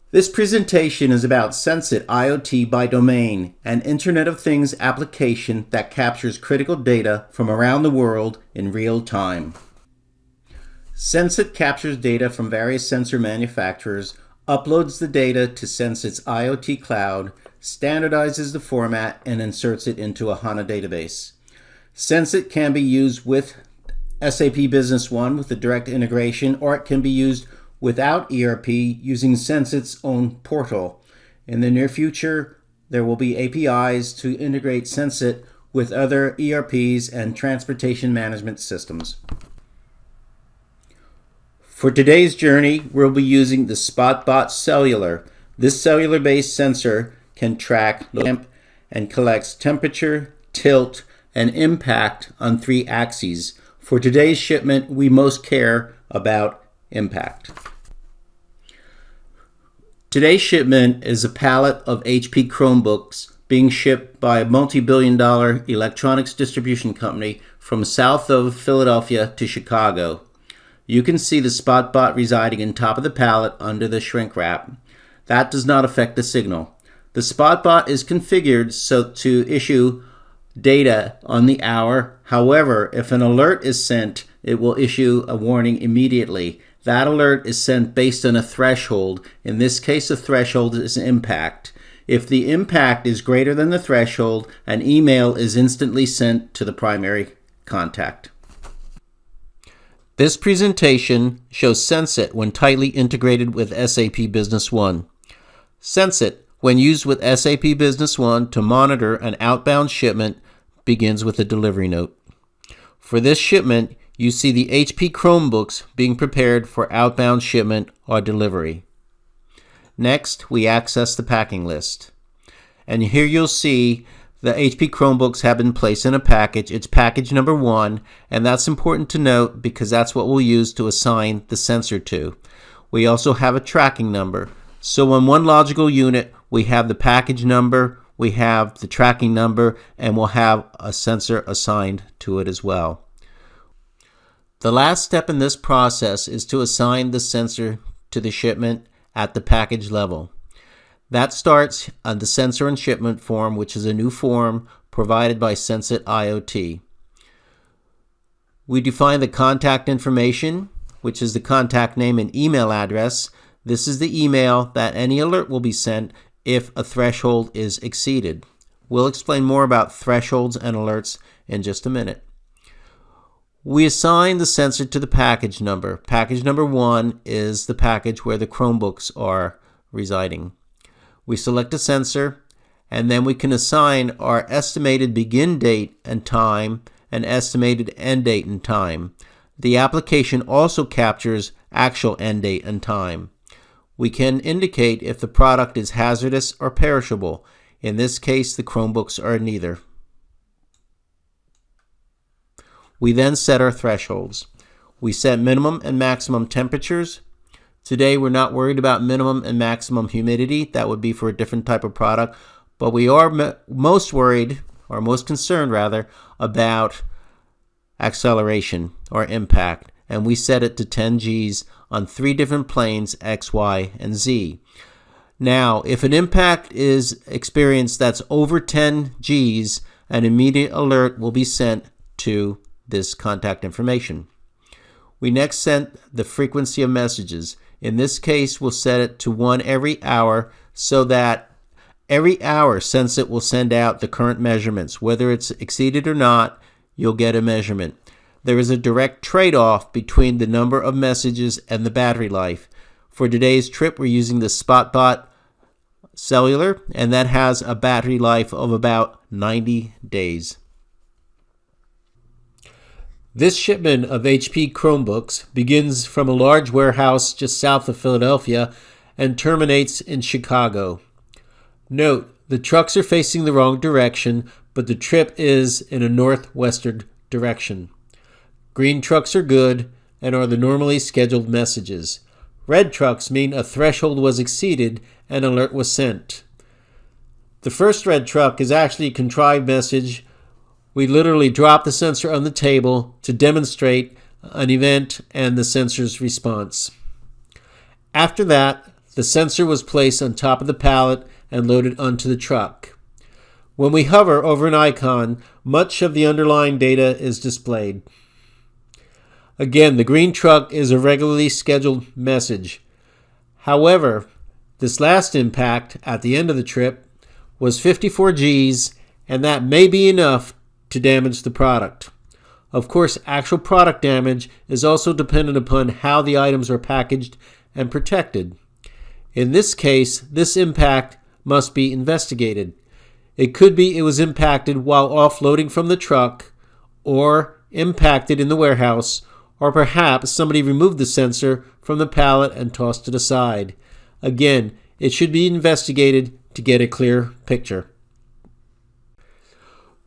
This presentation is about SenseIT IoT by Domain, an Internet of Things application that captures critical data from around the world in real time. SenseIT captures data from various sensor manufacturers, uploads the data to SenseIT's IoT cloud, standardizes the format, and inserts it into a HANA database. SenseIT can be used with SAP Business One with a direct integration, or it can be used without ERP using SenseIT's own portal. In the near future, there will be APIs to integrate SenseIT with other ERPs and transportation management systems. For today's journey, we'll be using the Spotbot cellular. This cellular-based sensor can track temp and collects temperature, tilt, and impact on 3 axes. For today's shipment, we most care about impact. Today's shipment is a pallet of HP Chromebooks being shipped by a multi-billion-dollar electronics distribution company from south of Philadelphia to Chicago. You can see the Spotbot residing on top of the pallet under the shrink wrap. That does not affect the signal. The Spotbot is configured so to issue data on the hour. However, if an alert is sent, it will issue a warning immediately. That alert is sent based on a threshold. In this case, the threshold is impact. If the impact is greater than the threshold, an email is instantly sent to the primary contact. This presentation shows SenseIT when tightly integrated with SAP Business One. SenseIT, when used with SAP Business One to monitor an outbound shipment, begins with a delivery note. For this shipment, you see the HP Chromebooks being prepared for outbound shipment or delivery. Next, we access the packing list. And here you'll see the HP Chromebooks have been placed in a package. It's package number 1, and that's important to note because that's what we'll use to assign the sensor to. We also have a tracking number. So on one logical unit, we have the package number, we have the tracking number, and we'll have a sensor assigned to it as well. The last step in this process is to assign the sensor to the shipment at the package level. That starts on the sensor and shipment form, which is a new form provided by SenseIT IoT. We define the contact information, which is the contact name and email address. This is the email that any alert will be sent if a threshold is exceeded. We'll explain more about thresholds and alerts in just a minute. We assign the sensor to the package number. Package number 1 is the package where the Chromebooks are residing. We select a sensor, and then we can assign our estimated begin date and time and estimated end date and time. The application also captures actual end date and time. We can indicate if the product is hazardous or perishable. In this case, the Chromebooks are neither. We then set our thresholds. We set minimum and maximum temperatures. Today we're not worried about minimum and maximum humidity. That would be for a different type of product. But we are most worried, or most concerned rather, about acceleration or impact. And we set it to 10 Gs on 3 different planes, X, Y, and Z. Now, if an impact is experienced that's over 10 Gs, an immediate alert will be sent to this contact information. We next set the frequency of messages. In this case, we'll set it to 1 every hour so that every hour SenseIT will send out the current measurements. Whether it's exceeded or not, you'll get a measurement. There is a direct trade-off between the number of messages and the battery life. For today's trip, we're using the Spotbot cellular, and that has a battery life of about 90 days. This shipment of HP Chromebooks begins from a large warehouse just south of Philadelphia and terminates in Chicago. Note, the trucks are facing the wrong direction, but the trip is in a northwestern direction. Green trucks are good and are the normally scheduled messages. Red trucks mean a threshold was exceeded and an alert was sent. The first red truck is actually a contrived message. We literally drop the sensor on the table to demonstrate an event and the sensor's response. After that, the sensor was placed on top of the pallet and loaded onto the truck. When we hover over an icon, much of the underlying data is displayed. Again, the green truck is a regularly scheduled message. However, this last impact at the end of the trip was 54 Gs, and that may be enough to damage the product. Of course, actual product damage is also dependent upon how the items are packaged and protected. In this case, this impact must be investigated. It could be it was impacted while offloading from the truck, or impacted in the warehouse, or perhaps somebody removed the sensor from the pallet and tossed it aside. Again, it should be investigated to get a clear picture.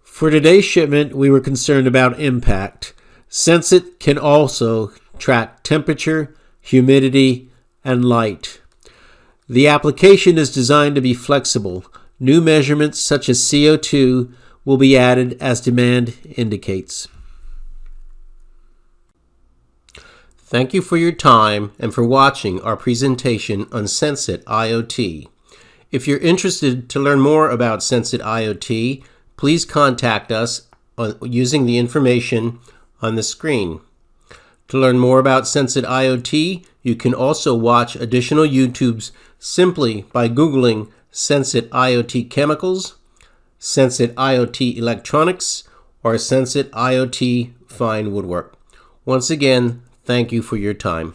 For today's shipment, we were concerned about impact. SenseIT can also track temperature, humidity, and light. The application is designed to be flexible. New measurements such as CO2 will be added as demand indicates. Thank you for your time and for watching our presentation on SenseIT IoT. If you're interested to learn more about SenseIT IoT, please contact us using the information on the screen. To learn more about SenseIT IoT, you can also watch additional YouTubes simply by Googling SenseIT IoT Chemicals, SenseIT IoT Electronics, or SenseIT IoT Fine Woodwork. Once again, thank you for your time.